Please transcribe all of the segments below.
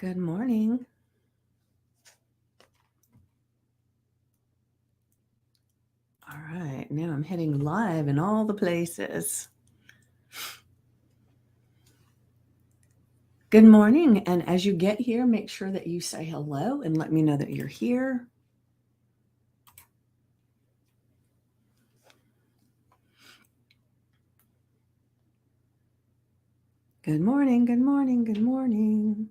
Good morning. All right, now I'm hitting live in all the places. Good morning, and as you get here, make sure that you say hello and let me know that you're here. Good morning, good morning, good morning.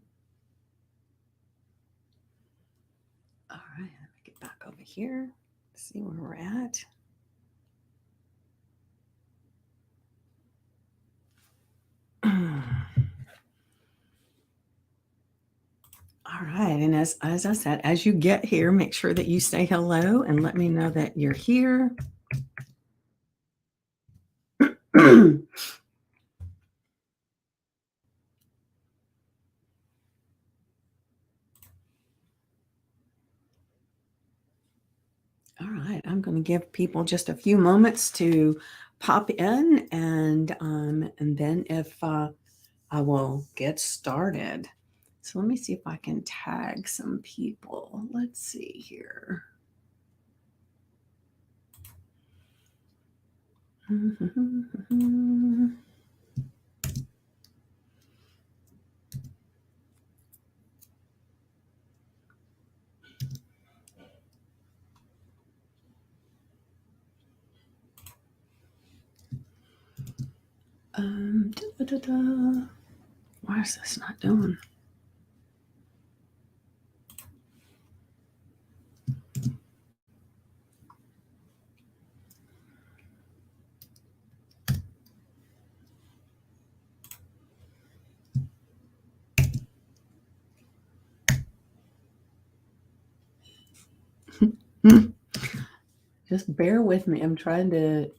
All right, let me get back over here, see where we're at. All right, and as I said, as you get here, make sure that you say hello and let me know that you're here. All right, I'm going to give people just a few moments to pop in, and then if I will get started. So let me see if I can tag some people. Let's see here. Why is this not doing? Just bear with me. I'm trying to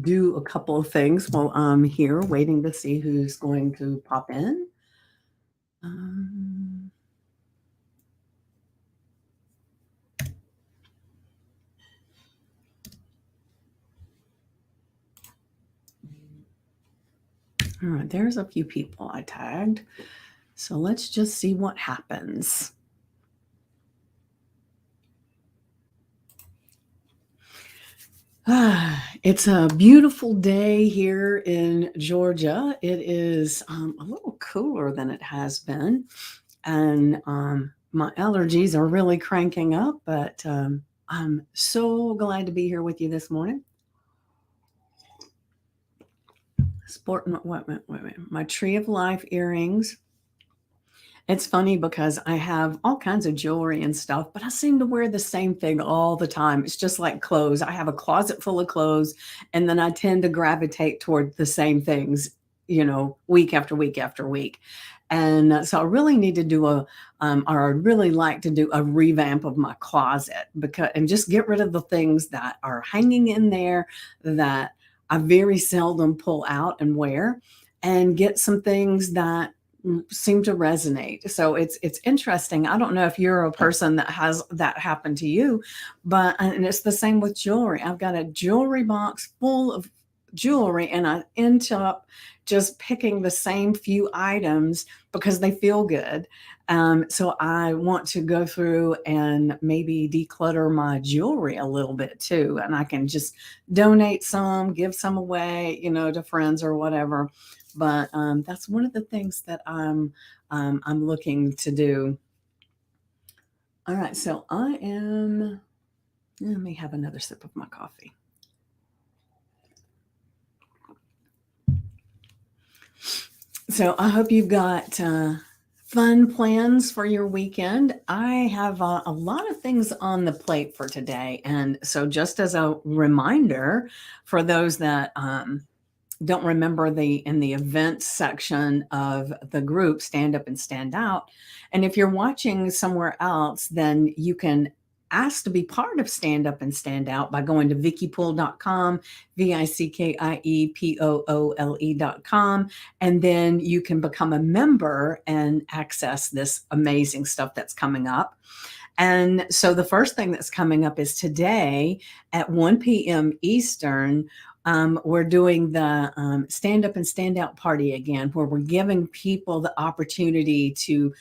do a couple of things while I'm here waiting to see who's going to pop in. All right, there's a few people I tagged. So let's just see what happens. It's a beautiful day here in Georgia. It is a little cooler than it has been. And my allergies are really cranking up, but I'm so glad to be here with you this morning. Sporting my Tree of Life earrings. It's funny because I have all kinds of jewelry and stuff, but I seem to wear the same thing all the time. It's just like clothes. I have a closet full of clothes, and then I tend to gravitate toward the same things, week after week after week. And so I really need to do or I'd really like to do a revamp of my closet and just get rid of the things that are hanging in there that I very seldom pull out and wear, and get some things that seem to resonate. So it's interesting. I don't know if you're a person that has that happen to you, and it's the same with jewelry. I've got a jewelry box full of jewelry, and I end up just picking the same few items because they feel good. So I want to go through and maybe declutter my jewelry a little bit too, and I can just donate some, give some away, to friends or whatever. But that's one of the things that I'm looking to do. All right, so let me have another sip of my coffee. So I hope you've got fun plans for your weekend. I have a lot of things on the plate for today. And so just as a reminder for those that don't remember in the events section of the group, Stand Up and Stand Out. And if you're watching somewhere else, then you can ask to be part of Stand Up and Stand Out by going to VickyPoole.com, VICKIEPOOLE.com, and then you can become a member and access this amazing stuff that's coming up. And so the first thing that's coming up is today at 1 p.m. Eastern. We're doing the Stand Up and Stand Out party again, where we're giving people the opportunity to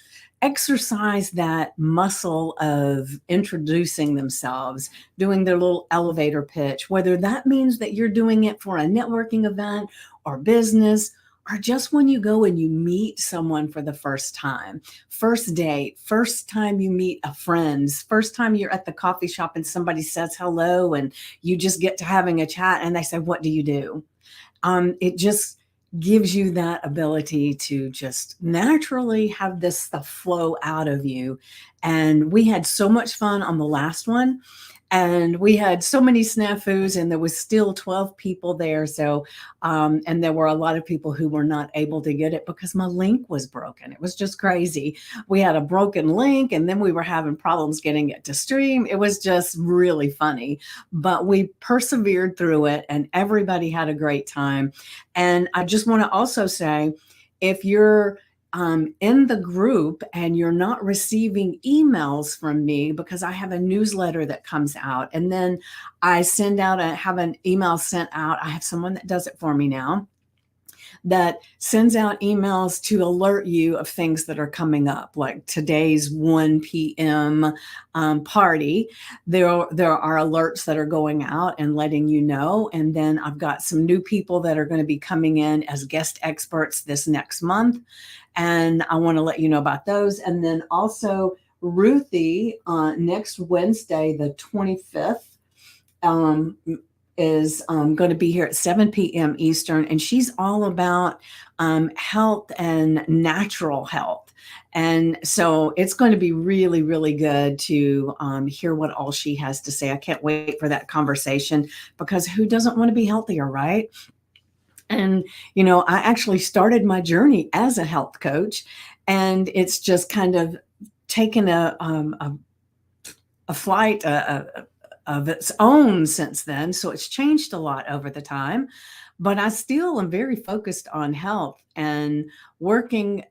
exercise that muscle of introducing themselves, doing their little elevator pitch, whether that means that you're doing it for a networking event or business, or just when you go and you meet someone for the first time, first date, first time you meet a friend, first time you're at the coffee shop and somebody says hello and you just get to having a chat and they say, "What do you do?" It just gives you that ability to just naturally have this stuff flow out of you. And we had so much fun on the last one. And we had so many snafus, and there was still 12 people there. So, and there were a lot of people who were not able to get it because my link was broken. It was just crazy. We had a broken link, and then we were having problems getting it to stream. It was just really funny, but we persevered through it, and everybody had a great time. And I just want to also say, if you're in the group and you're not receiving emails from me, because I have a newsletter that comes out, and then I have an email sent out. I have someone that does it for me now, that sends out emails to alert you of things that are coming up, like today's 1 p.m. Party. There are alerts that are going out and letting you know. And then I've got some new people that are going to be coming in as guest experts this next month. And I want to let you know about those. And then also Ruthie, next Wednesday, the 25th, is going to be here at 7 p.m. Eastern, and she's all about health and natural health. And so it's going to be really, really good to hear what all she has to say. I can't wait for that conversation, because who doesn't want to be healthier, right? And, I actually started my journey as a health coach, and it's just kind of taken a flight of its own since then. So it's changed a lot over the time, but I still am very focused on health and working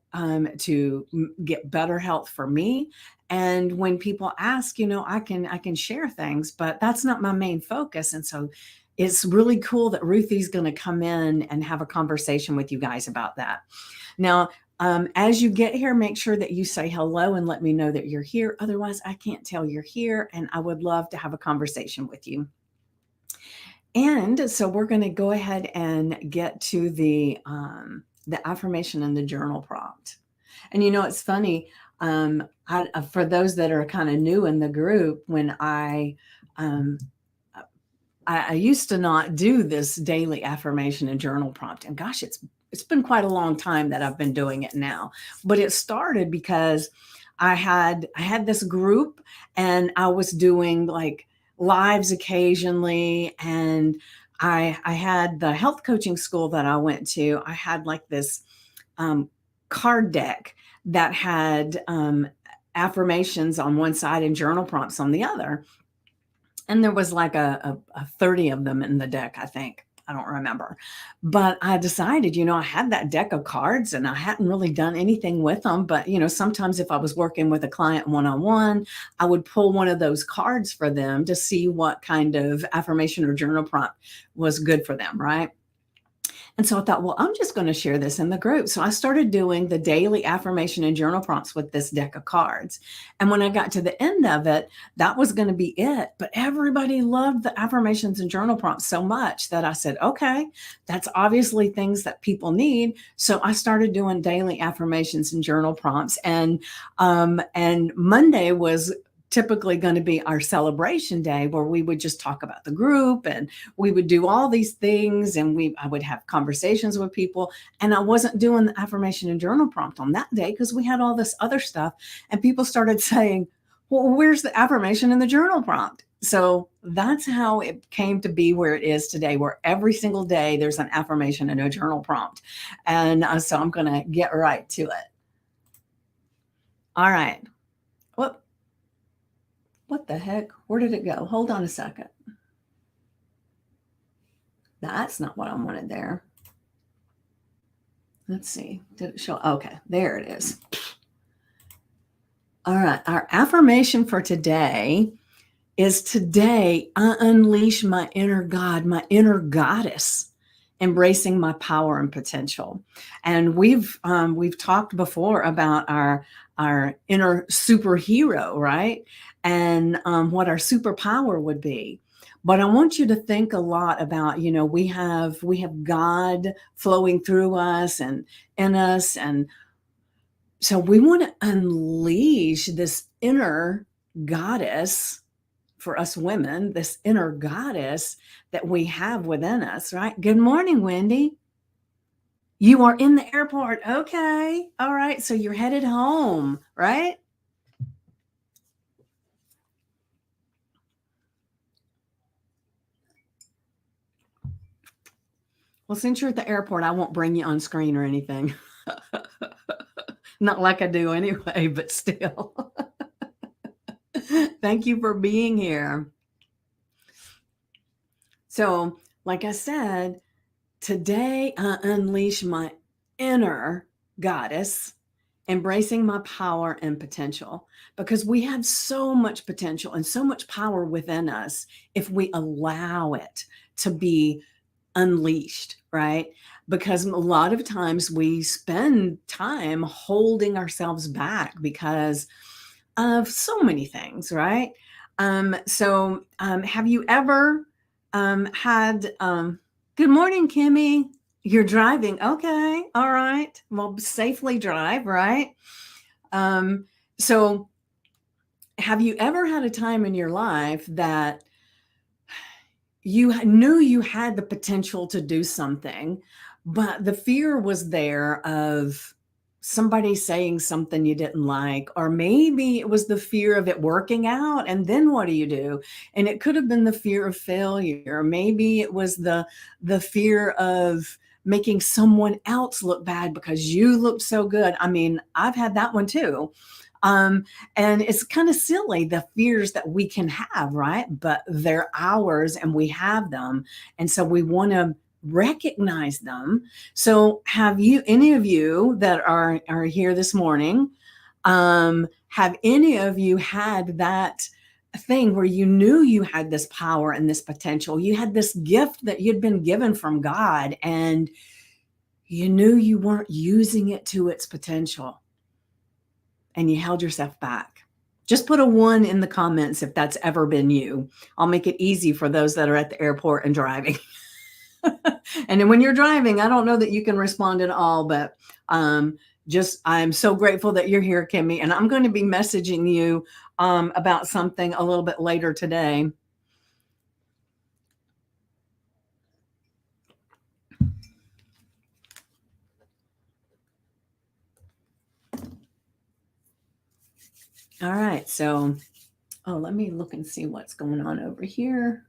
to get better health for me. And when people ask, I can share things, but that's not my main focus. And so it's really cool that Ruthie's going to come in and have a conversation with you guys about that. Now, as you get here, make sure that you say hello and let me know that you're here. Otherwise, I can't tell you're here, and I would love to have a conversation with you. And so we're going to go ahead and get to the affirmation and the journal prompt. And it's funny, for those that are kind of new in the group, when I used to not do this daily affirmation and journal prompt. And gosh, it's been quite a long time that I've been doing it now. But it started because I had this group, and I was doing like lives occasionally. And I had the health coaching school that I went to. I had like this card deck that had affirmations on one side and journal prompts on the other. And there was like a 30 of them in the deck, I think. I don't remember. But I decided, I had that deck of cards and I hadn't really done anything with them. But, sometimes if I was working with a client one-on-one, I would pull one of those cards for them to see what kind of affirmation or journal prompt was good for them, right? And so I thought, well, I'm just going to share this in the group. So I started doing the daily affirmation and journal prompts with this deck of cards. And when I got to the end of it, that was going to be it. But everybody loved the affirmations and journal prompts so much that I said, okay, that's obviously things that people need. So I started doing daily affirmations and journal prompts. And Monday was typically going to be our celebration day, where we would just talk about the group and we would do all these things, and I would have conversations with people. And I wasn't doing the affirmation and journal prompt on that day because we had all this other stuff, and people started saying, well, where's the affirmation and the journal prompt? So that's how it came to be where it is today, where every single day there's an affirmation and a journal prompt. And so I'm going to get right to it. All right. What the heck? Where did it go? Hold on a second. That's not what I wanted there. Let's see. Did it show? Okay, there it is. All right. Our affirmation for today is, today I unleash my inner God, my inner goddess, embracing my power and potential. And we've talked before about our inner superhero, right? And what our superpower would be. But I want you to think a lot about, we have God flowing through us and in us, and so we want to unleash this inner goddess for us women, this inner goddess that we have within us, right? Good morning, Wendy. You are in the airport. Okay. All right. So you're headed home, right? Well, since you're at the airport, I won't bring you on screen or anything. Not like I do anyway, but still. Thank you for being here. So, like I said, today I unleash my inner goddess, embracing my power and potential, because we have so much potential and so much power within us if we allow it to be unleashed, right? Because a lot of times we spend time holding ourselves back because of so many things, right? Have you ever had, good morning, Kimmy? You're driving. Okay. All right. Well, safely drive, right? Um, so, have you ever had a time in your life that you knew you had the potential to do something, but the fear was there of somebody saying something you didn't like, or maybe it was the fear of it working out, and then what do you do? And it could have been the fear of failure. Maybe it was the fear of making someone else look bad because you looked so good. I mean, I've had that one too. Um, and it's kind of silly, the fears that we can have, right? But they're ours and we have them. And so we want to recognize them. So have you, any of you that are here this morning, have any of you had that thing where you knew you had this power and this potential? You had this gift that you'd been given from God, and you knew you weren't using it to its potential, and you held yourself back. Just put a 1 in the comments if that's ever been you. I'll make it easy for those that are at the airport and driving. And then when you're driving, I don't know that you can respond at all, but I'm so grateful that you're here, Kimmy. And I'm going to be messaging you about something a little bit later today. All right. So, let me look and see what's going on over here.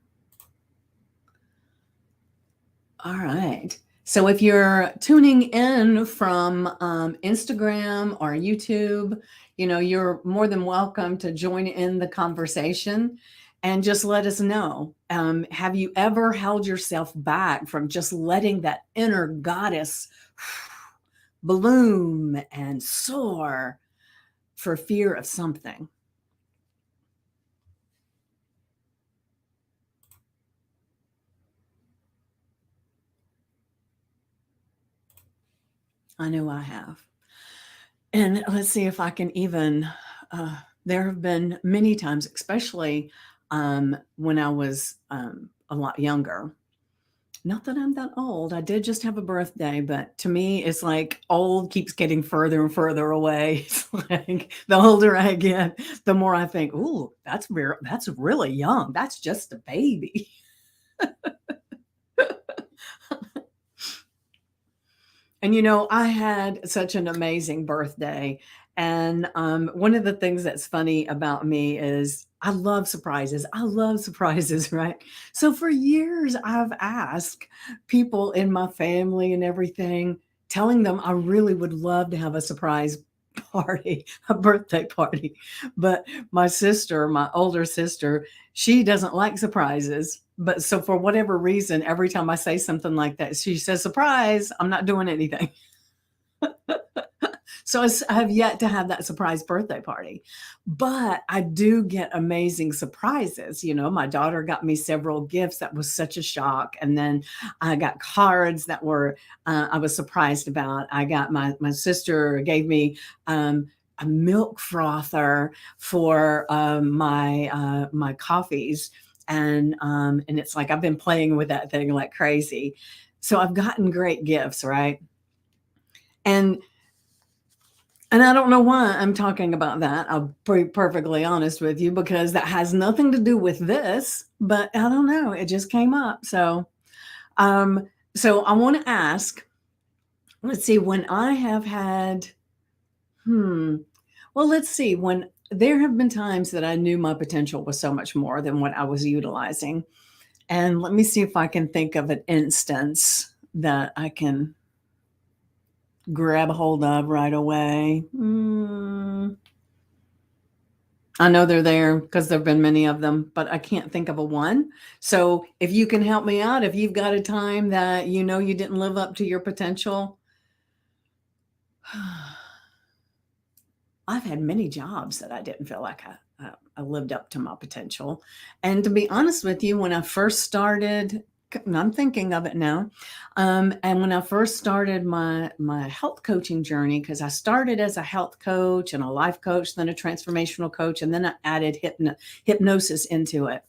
All right. So if you're tuning in from Instagram or YouTube, you're more than welcome to join in the conversation and just let us know. Have you ever held yourself back from just letting that inner goddess bloom and soar for fear of something? I know I have. And let's see if I can even, there have been many times, especially when I was a lot younger. Not that I'm that old. I did just have a birthday, but to me, it's like old keeps getting further and further away. It's like the older I get, the more I think, "Ooh, that's really young. That's just a baby." And I had such an amazing birthday. And one of the things that's funny about me is I love surprises. I love surprises, right? So for years, I've asked people in my family and everything, telling them I really would love to have a surprise party, a birthday party. But my sister, my older sister, she doesn't like surprises. But so for whatever reason, every time I say something like that, she says, "Surprise, I'm not doing anything." So I have yet to have that surprise birthday party, but I do get amazing surprises. You know, my daughter got me several gifts that was such a shock, and then I got cards that were I was surprised about. I got my sister gave me a milk frother for my coffees, and it's like I've been playing with that thing like crazy. So I've gotten great gifts, right? And and I don't know why I'm talking about that. I'll be perfectly honest with you because that has nothing to do with this, but I don't know. It just came up. Um, so I want to ask, let's see, when I have had, hmm, well, let's see, when there have been times that I knew my potential was so much more than what I was utilizing. And let me see if I can think of an instance that I can grab a hold of right away. I know they're there because there have been many of them, but I can't think of a one. So if you can help me out, if you've got a time that you know you didn't live up to your potential, I've had many jobs that I didn't feel like I lived up to my potential. And to be honest with you, when I first started, and I'm thinking of it now, and when I first started my health coaching journey, because I started as a health coach and a life coach, then a transformational coach, and then I added hypnosis into it.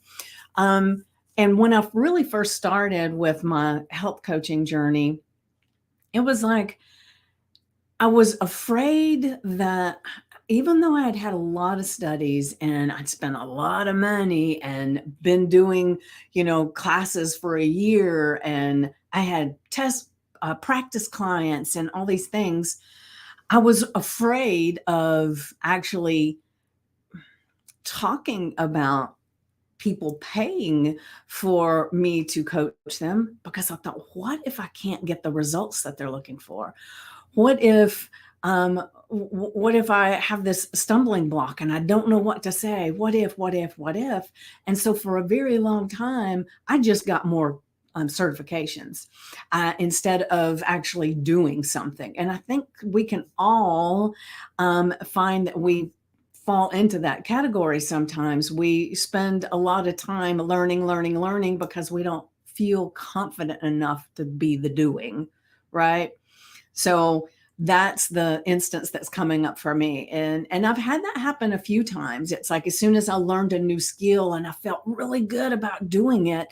And when I really first started with my health coaching journey, it was like I was afraid that even though I had had a lot of studies and I'd spent a lot of money and been doing, classes for a year, and I had practice clients and all these things, I was afraid of actually talking about people paying for me to coach them because I thought, what if I can't get the results that they're looking for? What if what if I have this stumbling block and I don't know what to say? What if? And so for a very long time, I just got more certifications instead of actually doing something. And I think we can all find that we fall into that category sometimes. We spend a lot of time learning because we don't feel confident enough to be the doing, right? So that's the instance that's coming up for me. And I've had that happen a few times. It's like as soon as I learned a new skill and I felt really good about doing it,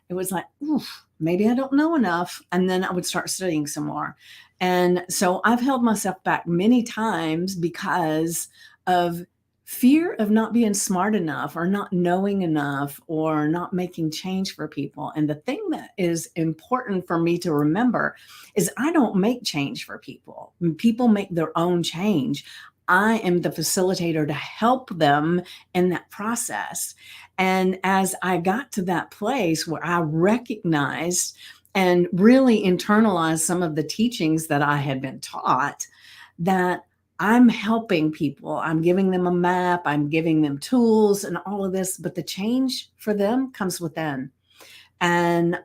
it was like, oof, maybe I don't know enough. And then I would start studying some more. And so I've held myself back many times because of fear of not being smart enough or not knowing enough or not making change for people. And the thing that is important for me to remember is I don't make change for people. People make their own change. I am the facilitator to help them in that process. And as I got to that place where I recognized and really internalized some of the teachings that I had been taught, that I'm helping people, I'm giving them a map, I'm giving them tools and all of this, but the change for them comes within. And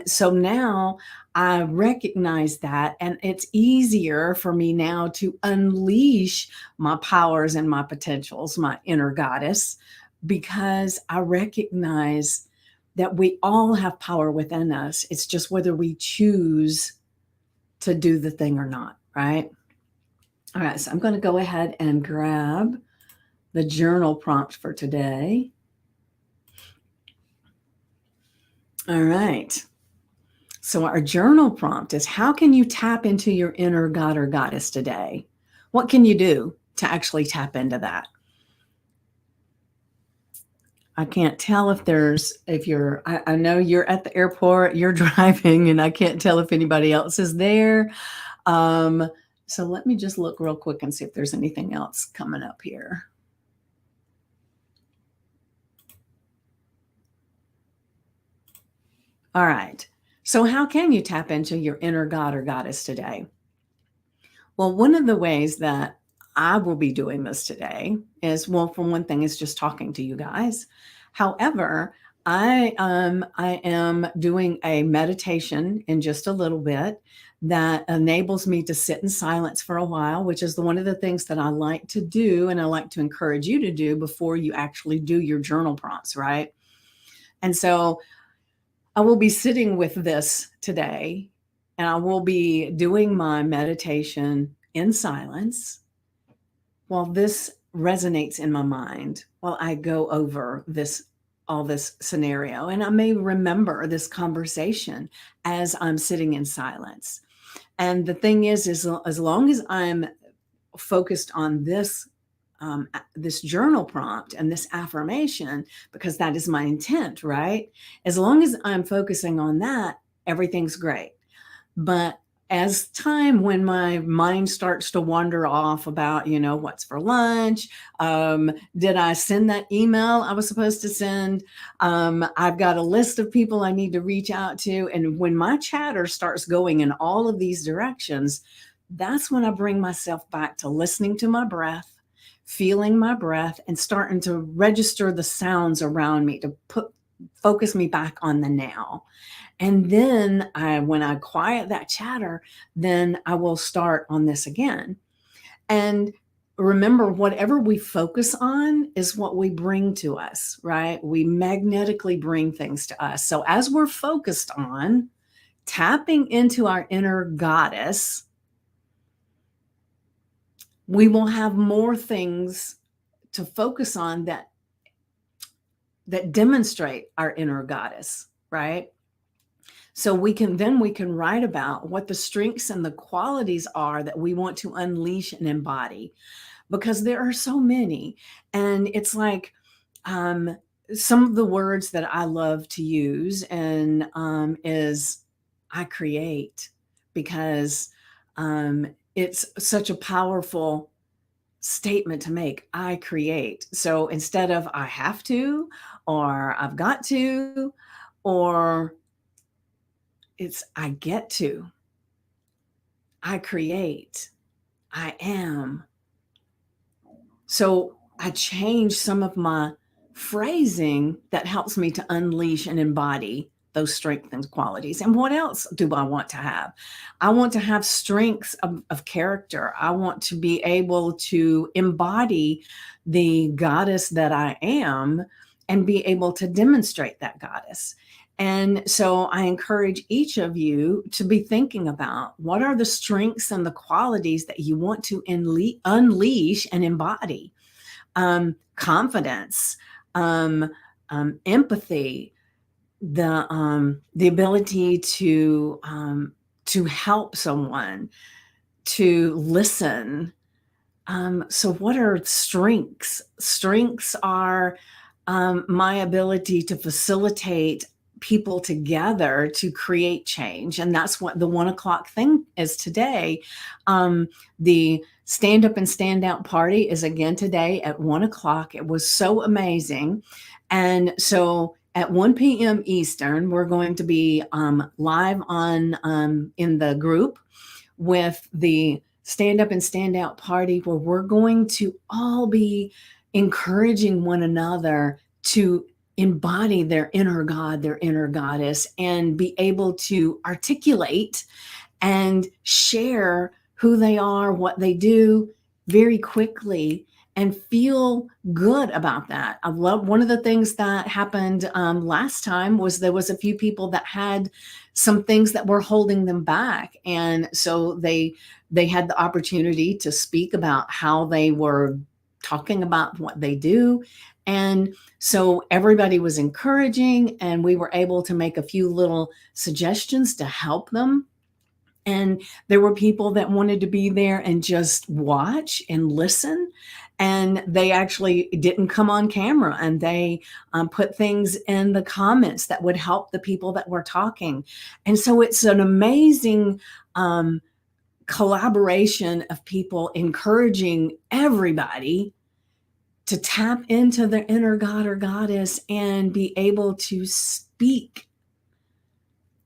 so now I recognize that, and it's easier for me now to unleash my powers and my potentials, my inner goddess, because I recognize that we all have power within us. It's just whether we choose to do the thing or not, right? All right, so I'm going to go ahead and grab the journal prompt for today. All right. So our journal prompt is, how can you tap into your inner god or goddess today? What can you do to actually tap into that? I can't tell I know you're at the airport, you're driving, and I can't tell if anybody else is there. So let me just look real quick and see if there's anything else coming up here. All right. So how can you tap into your inner god or goddess today? Well, one of the ways that I will be doing this today is, well, for one thing, is just talking to you guys. However, I am doing a meditation in just a little bit that enables me to sit in silence for a while, which is one of the things that I like to do. And I like to encourage you to do before you actually do your journal prompts, right? And so I will be sitting with this today, and I will be doing my meditation in silence while this resonates in my mind, while I go over all this scenario. And I may remember this conversation as I'm sitting in silence. And the thing is as long as I'm focused on this journal prompt and this affirmation, because that is my intent, right? As long as I'm focusing on that, everything's great. But as time, when my mind starts to wander off about, what's for lunch, did I send that email I was supposed to send? I've got a list of people I need to reach out to. And when my chatter starts going in all of these directions, that's when I bring myself back to listening to my breath, feeling my breath, and starting to register the sounds around me to focus me back on the now. And then when I quiet that chatter, then I will start on this again. And remember, whatever we focus on is what we bring to us, right? We magnetically bring things to us. So as we're focused on tapping into our inner goddess, we will have more things to focus on that demonstrate our inner goddess, right? So we can write about what the strengths and the qualities are that we want to unleash and embody, because there are so many. And it's like some of the words that I love to use and is I create, because it's such a powerful statement to make. I create. So instead of I have to, or I've got to, or it's I get to, I create, I am. So I change some of my phrasing that helps me to unleash and embody those strengths and qualities. And what else do I want to have? I want to have strengths of character. I want to be able to embody the goddess that I am and be able to demonstrate that goddess. And so I encourage each of you to be thinking about what are the strengths and the qualities that you want to unleash and embody. Confidence, empathy, the ability to help someone, to listen. So what are strengths? Strengths are my ability to facilitate people together to create change. And that's what the 1:00 thing is today. The Stand Up and Stand Out party is again today at 1:00. It was so amazing. And so at 1 p.m. Eastern, we're going to be live on in the group with the Stand Up and Stand Out party, where we're going to all be encouraging one another to embody their inner God, their inner goddess, and be able to articulate and share who they are, what they do very quickly, and feel good about that. I love one of the things that happened last time was there was a few people that had some things that were holding them back. And so they had the opportunity to speak about how they were talking about what they do. And so everybody was encouraging, and we were able to make a few little suggestions to help them. And there were people that wanted to be there and just watch and listen. And they actually didn't come on camera, and they put things in the comments that would help the people that were talking. And so it's an amazing collaboration of people encouraging everybody to tap into their inner God or goddess and be able to speak,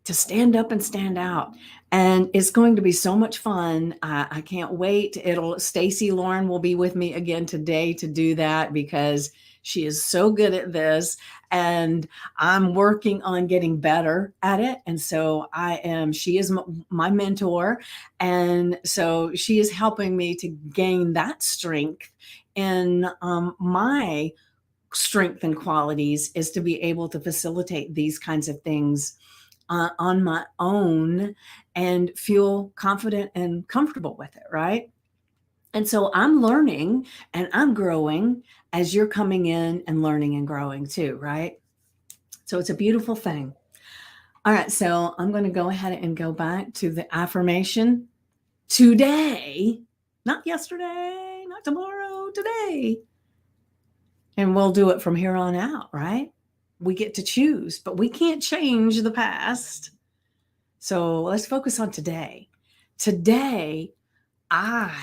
to stand up and stand out. And it's going to be so much fun. I can't wait. Stacy Lauren will be with me again today to do that, because She is so good at this, and I'm working on getting better at it. And so she is my mentor. And so she is helping me to gain that strength. And my strength and qualities is to be able to facilitate these kinds of things on my own and feel confident and comfortable with it, right? And so I'm learning and I'm growing as you're coming in and learning and growing too, right? So it's a beautiful thing. All right, so I'm going to go ahead and go back to the affirmation today, not yesterday, not tomorrow, today. And we'll do it from here on out, right? We get to choose, but we can't change the past. So let's focus on today. Today, I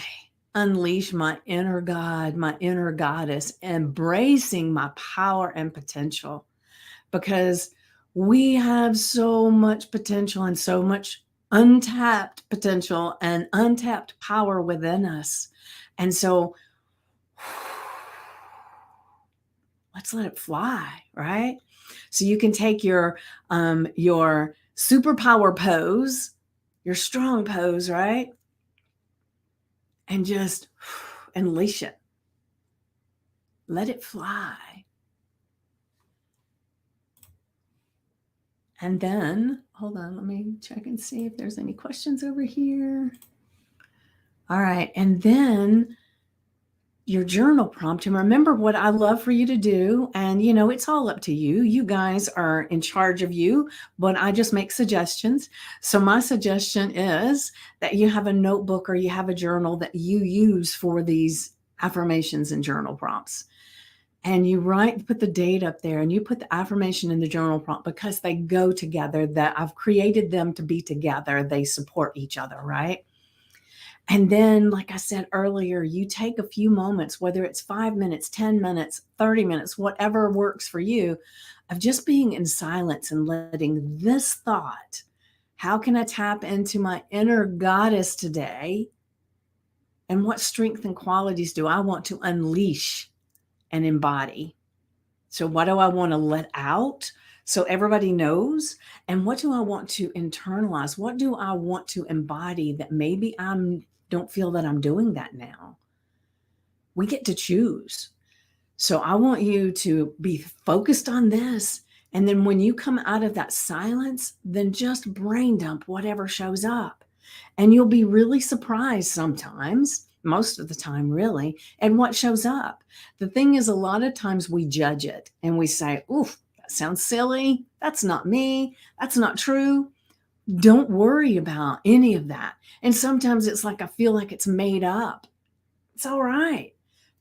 unleash my inner God, my inner goddess, embracing my power and potential, because we have so much potential and so much untapped potential and untapped power within us. And so let's let it fly, right? So you can take your superpower pose, your strong pose, right? And just unleash it. Let it fly. And then, hold on, let me check and see if there's any questions over here. All right. And then your journal prompt, and remember what I love for you to do. And, it's all up to you. You guys are in charge of you, but I just make suggestions. So my suggestion is that you have a notebook or you have a journal that you use for these affirmations and journal prompts. And you put the date up there and you put the affirmation in the journal prompt, because they go together, that I've created them to be together. They support each other, right? And then, like I said earlier, you take a few moments, whether it's 5 minutes, 10 minutes, 30 minutes, whatever works for you, of just being in silence and letting this thought, how can I tap into my inner goddess today? And what strength and qualities do I want to unleash and embody? So what do I want to let out so everybody knows? And what do I want to internalize? What do I want to embody that maybe don't feel that I'm doing that now? We get to choose. So I want you to be focused on this. And then when you come out of that silence, then just brain dump whatever shows up. And you'll be really surprised sometimes, most of the time really, and what shows up. The thing is, a lot of times we judge it and we say, oof, that sounds silly. That's not me. That's not true. Don't worry about any of that. And sometimes it's like, I feel like it's made up. It's all right.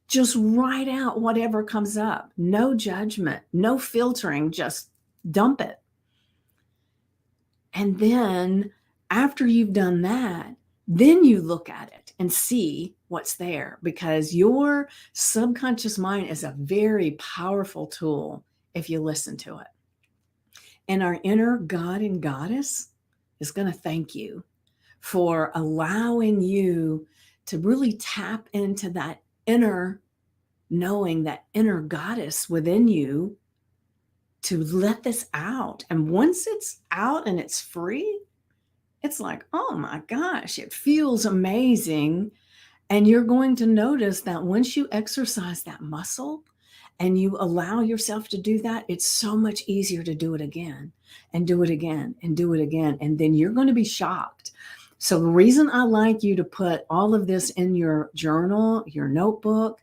Just write out whatever comes up. No judgment, no filtering, just dump it. And then after you've done that, then you look at it and see what's there, because your subconscious mind is a very powerful tool if you listen to it. And our inner God and goddess is going to thank you for allowing you to really tap into that inner knowing, that inner goddess within you, to let this out. And once it's out and it's free, it's like, oh my gosh, it feels amazing. And you're going to notice that once you exercise that muscle and you allow yourself to do that, it's so much easier to do it again and do it again and do it again. And then you're going to be shocked. So the reason I like you to put all of this in your journal, your notebook,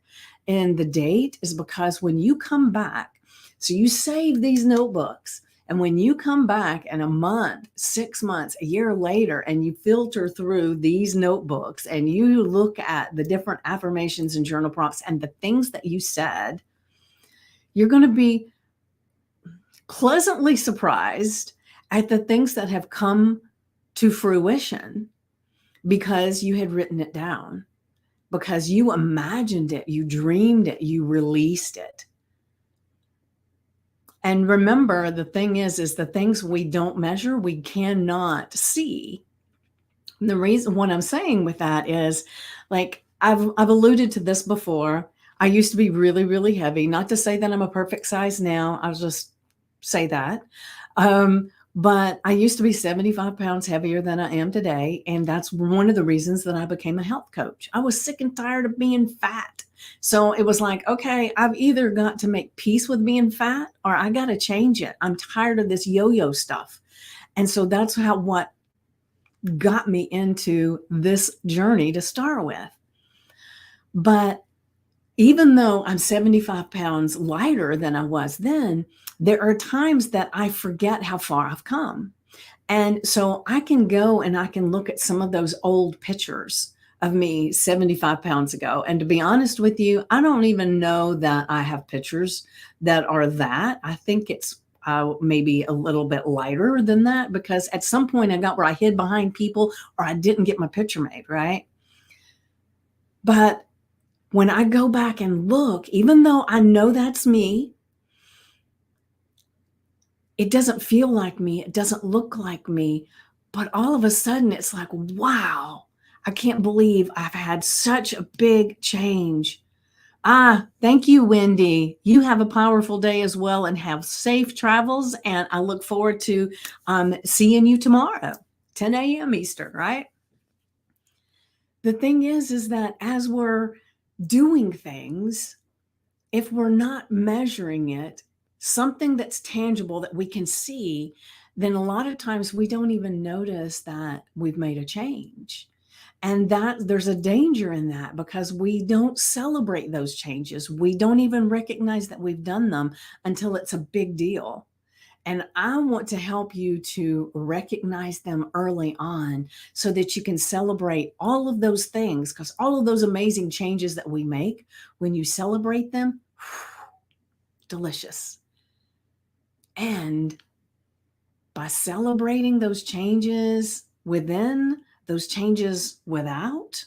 and the date is because when you come back, so you save these notebooks, and when you come back in a month, 6 months, a year later, and you filter through these notebooks and you look at the different affirmations and journal prompts and the things that you said, you're going to be pleasantly surprised at the things that have come to fruition because you had written it down, because you imagined it, you dreamed it, you released it. And remember, the thing is the things we don't measure, we cannot see. And the reason what I'm saying with that is, like, I've alluded to this before. I used to be really, really heavy. Not to say that I'm a perfect size now. I'll just say that. But I used to be 75 pounds heavier than I am today. And that's one of the reasons that I became a health coach. I was sick and tired of being fat. So it was like, okay, I've either got to make peace with being fat or I got to change it. I'm tired of this yo-yo stuff. And so that's what got me into this journey to start with. But even though I'm 75 pounds lighter than I was then, there are times that I forget how far I've come. And so I can go and I can look at some of those old pictures of me 75 pounds ago. And to be honest with you, I don't even know that I have pictures that are that. I think it's maybe a little bit lighter than that, because at some point I got where I hid behind people or I didn't get my picture made, right? But when I go back and look, even though I know that's me, it doesn't feel like me. It doesn't look like me. But all of a sudden, it's like, wow, I can't believe I've had such a big change. Thank you, Wendy. You have a powerful day as well and have safe travels. And I look forward to seeing you tomorrow, 10 a.m. Eastern, right? The thing is that as we're doing things, if we're not measuring it, something that's tangible that we can see, then a lot of times we don't even notice that we've made a change. And that there's a danger in that because we don't celebrate those changes. We don't even recognize that we've done them until it's a big deal. And I want to help you to recognize them early on so that you can celebrate all of those things, because all of those amazing changes that we make, when you celebrate them, delicious. And by celebrating those changes within, those changes without,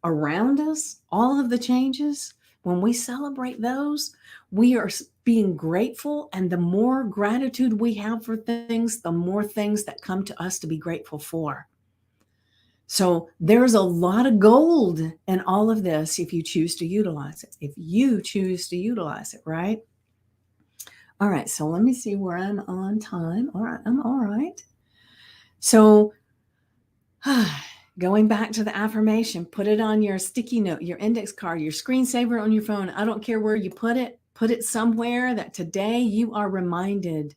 around us, all of the changes, when we celebrate those, we are being grateful. And the more gratitude we have for things, the more things that come to us to be grateful for. So there's a lot of gold in all of this if you choose to utilize it. If you choose to utilize it, right? All right, so let me see where I'm on time. All right, I'm all right. So going back to the affirmation, put it on your sticky note, your index card, your screensaver on your phone. I don't care where you put it somewhere that today you are reminded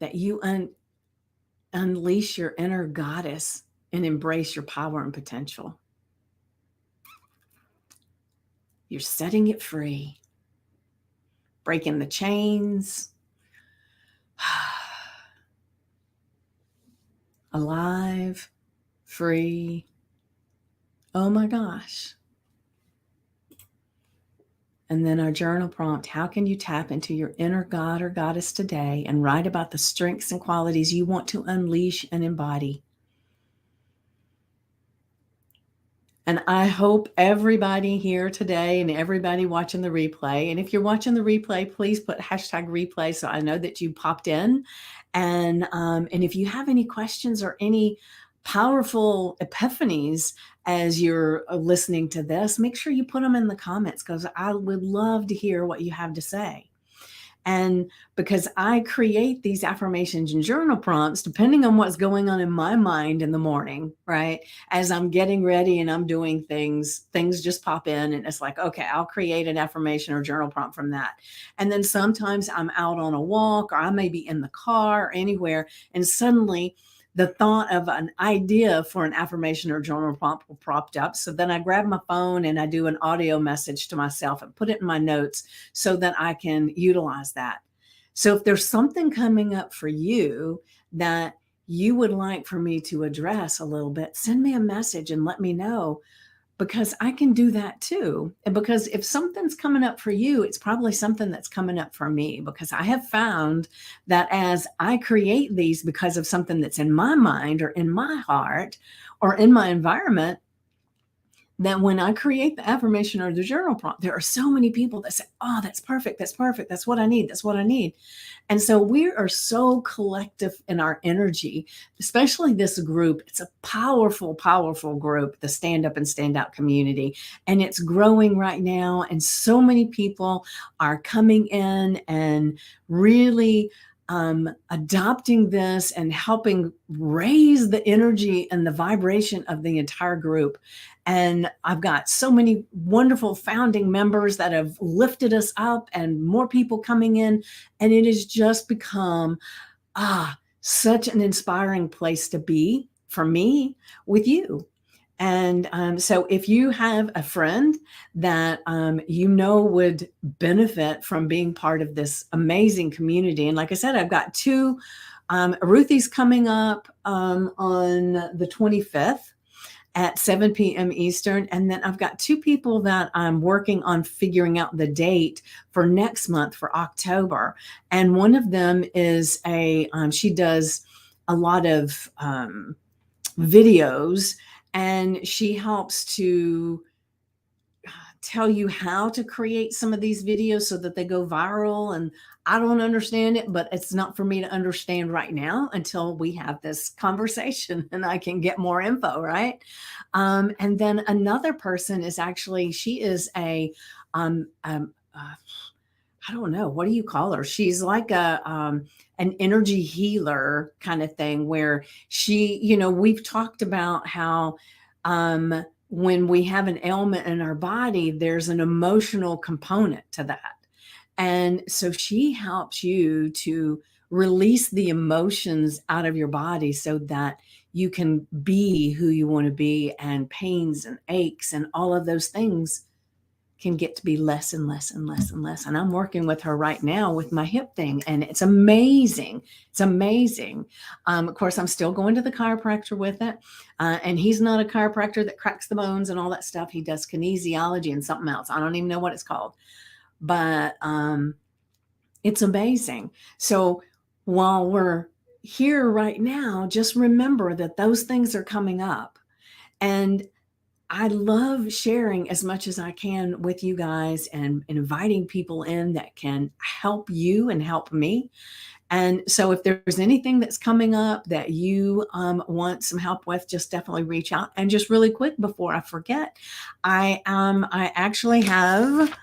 that you unleash your inner goddess and embrace your power and potential. You're setting it free, breaking the chains, alive, free. Oh my gosh. And then our journal prompt, how can you tap into your inner god or goddess today and write about the strengths and qualities you want to unleash and embody? And I hope everybody here today and everybody watching the replay, and if you're watching the replay, please put #replay so I know that you popped in. And if you have any questions or any powerful epiphanies as you're listening to this, make sure you put them in the comments because I would love to hear what you have to say. And because I create these affirmations and journal prompts, depending on what's going on in my mind in the morning, right? As I'm getting ready and I'm doing things just pop in and it's like, okay, I'll create an affirmation or journal prompt from that. And then sometimes I'm out on a walk or I may be in the car or anywhere. And suddenly the thought of an idea for an affirmation or journal prompt will prompt up. So then I grab my phone and I do an audio message to myself and put it in my notes so that I can utilize that. So if there's something coming up for you that you would like for me to address a little bit, send me a message and let me know, because I can do that too. And because if something's coming up for you, it's probably something that's coming up for me, because I have found that as I create these because of something that's in my mind or in my heart or in my environment, that when I create the affirmation or the journal prompt, there are so many people that say, oh, that's perfect. That's perfect. That's what I need. That's what I need. And so we are so collective in our energy, especially this group. It's a powerful, powerful group, the Stand Up and Stand Out community. And it's growing right now. And so many people are coming in and really adopting this and helping raise the energy and the vibration of the entire group. And I've got so many wonderful founding members that have lifted us up and more people coming in. And it has just become such an inspiring place to be for me with you. And so if you have a friend that would benefit from being part of this amazing community, and like I said, I've got two Ruthie's coming up on the 25th at 7 p.m. Eastern. And then I've got two people that I'm working on figuring out the date for next month for October. And one of them is she does a lot of videos, and she helps to tell you how to create some of these videos so that they go viral. And I don't understand it, but it's not for me to understand right now until we have this conversation and I can get more info, right? And then another person is she is I don't know, what do you call her? She's like an energy healer kind of thing, where we've talked about how when we have an ailment in our body, there's an emotional component to that. And so she helps you to release the emotions out of your body so that you can be who you want to be, and pains and aches and all of those things can get to be less and less and less and less. And I'm working with her right now with my hip thing, and it's amazing. It's amazing. Of course, I'm still going to the chiropractor with it. And he's not a chiropractor that cracks the bones and all that stuff. He does kinesiology and something else. I don't even know what it's called, but it's amazing. So while we're here right now, just remember that those things are coming up. And I love sharing as much as I can with you guys and inviting people in that can help you and help me. And so if there's anything that's coming up that you want some help with, just definitely reach out. And just really quick before I forget, I actually have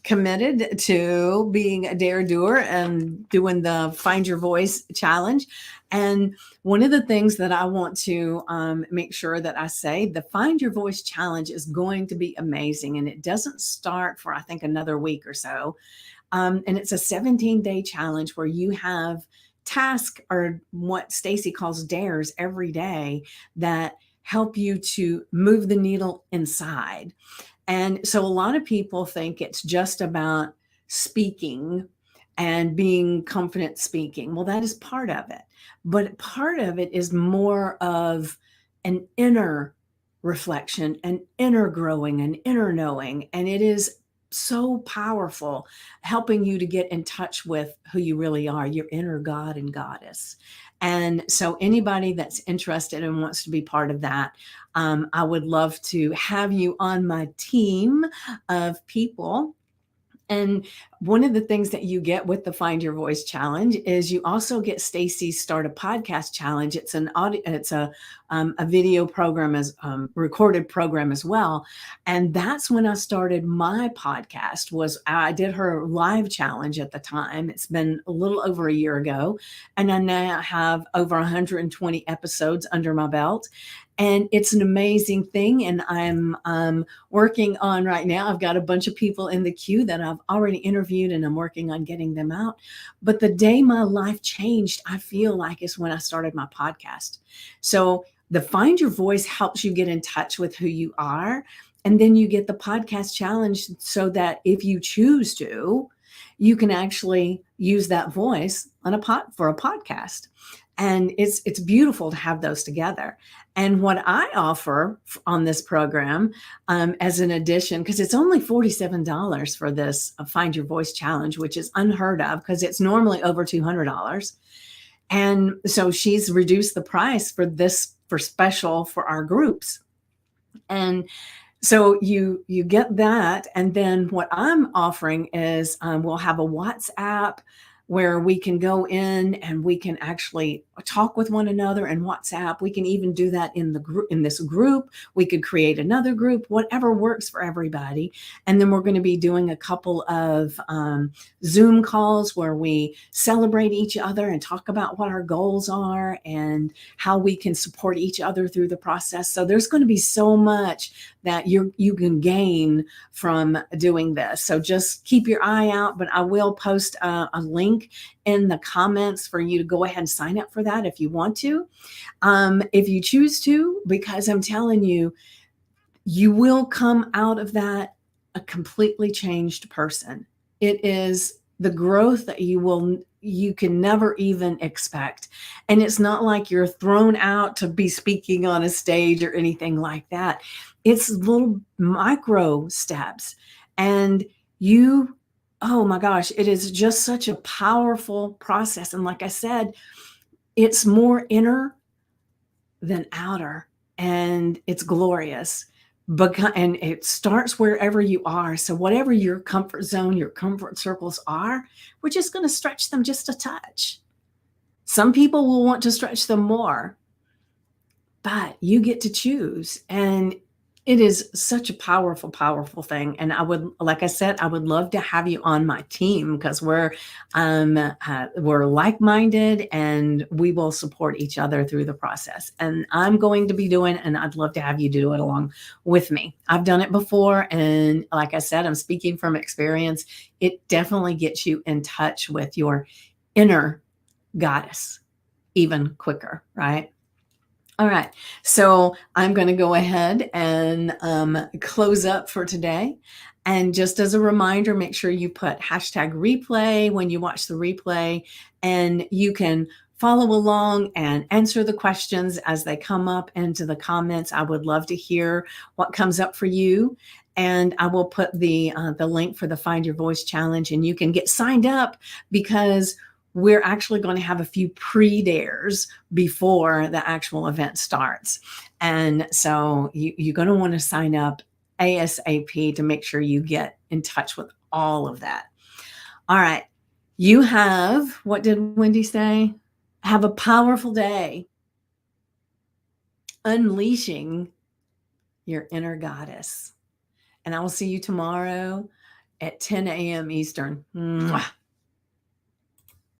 committed to being a dare doer and doing the Find Your Voice challenge. And one of the things that I want to make sure that I say, the Find Your Voice challenge is going to be amazing. And it doesn't start for, I think, another week or so. And it's a 17-day challenge where you have tasks, or what Stacy calls dares, every day that help you to move the needle inside. And so a lot of people think it's just about speaking and being confident speaking. Well, that is part of it. But part of it is more of an inner reflection, an inner growing, an inner knowing. And it is so powerful, helping you to get in touch with who you really are, your inner God and goddess. And so anybody that's interested and wants to be part of that, I would love to have you on my team of people. And one of the things that you get with the Find Your Voice challenge is you also get Stacy's Start a Podcast challenge. It's an audio, it's a video program, as recorded program as well. And that's when I started my podcast. I did her live challenge at the time. It's been a little over a year ago, and I now have over 120 episodes under my belt. And it's an amazing thing. And I'm working on right now. I've got a bunch of people in the queue that I've already interviewed, and I'm working on getting them out. But the day my life changed, I feel like, is when I started my podcast. So the Find Your Voice helps you get in touch with who you are. And then you get the podcast challenge so that if you choose to, you can actually use that voice for a podcast. And it's beautiful to have those together. And what I offer on this program, as an addition, because it's only $47 for this Find Your Voice challenge, which is unheard of because it's normally over $200. And so she's reduced the price for this for special for our groups. And so you get that, and then what I'm offering is we'll have a WhatsApp where we can go in and we can actually talk with one another in WhatsApp. We can even do that in the group, in this group. We could create another group, whatever works for everybody. And then we're going to be doing a couple of Zoom calls where we celebrate each other and talk about what our goals are and how we can support each other through the process. So there's going to be so much that you can gain from doing this. So just keep your eye out, but I will post a link in the comments for you to go ahead and sign up for that if you want to, if you choose to, because I'm telling you, you will come out of that a completely changed person. It is the growth that you can never even expect. And it's not like you're thrown out to be speaking on a stage or anything like that. It's little micro steps. And you, oh my gosh, it is just such a powerful process. And like I said, it's more inner than outer, and it's glorious. And it starts wherever you are. So whatever your comfort zone, your comfort circles are, we're just going to stretch them just a touch. Some people will want to stretch them more, but you get to choose. And it is such a powerful, powerful thing. And I would, like I said, I would love to have you on my team because we're like-minded and we will support each other through the process. And I'm going to be doing, and I'd love to have you do it along with me. I've done it before. And like I said, I'm speaking from experience. It definitely gets you in touch with your inner goddess even quicker, right? All right, so I'm going to go ahead and close up for today. And just as a reminder, make sure you put hashtag replay when you watch the replay, and you can follow along and answer the questions as they come up into the comments. I would love to hear what comes up for you. And I will put the link for the Find Your Voice Challenge, and you can get signed up because we're actually going to have a few pre-dares before the actual event starts. And so you're going to want to sign up ASAP to make sure you get in touch with all of that. All right. You have, what did Wendy say? Have a powerful day. Unleashing your inner goddess. And I will see you tomorrow at 10 a.m. Eastern. Mwah.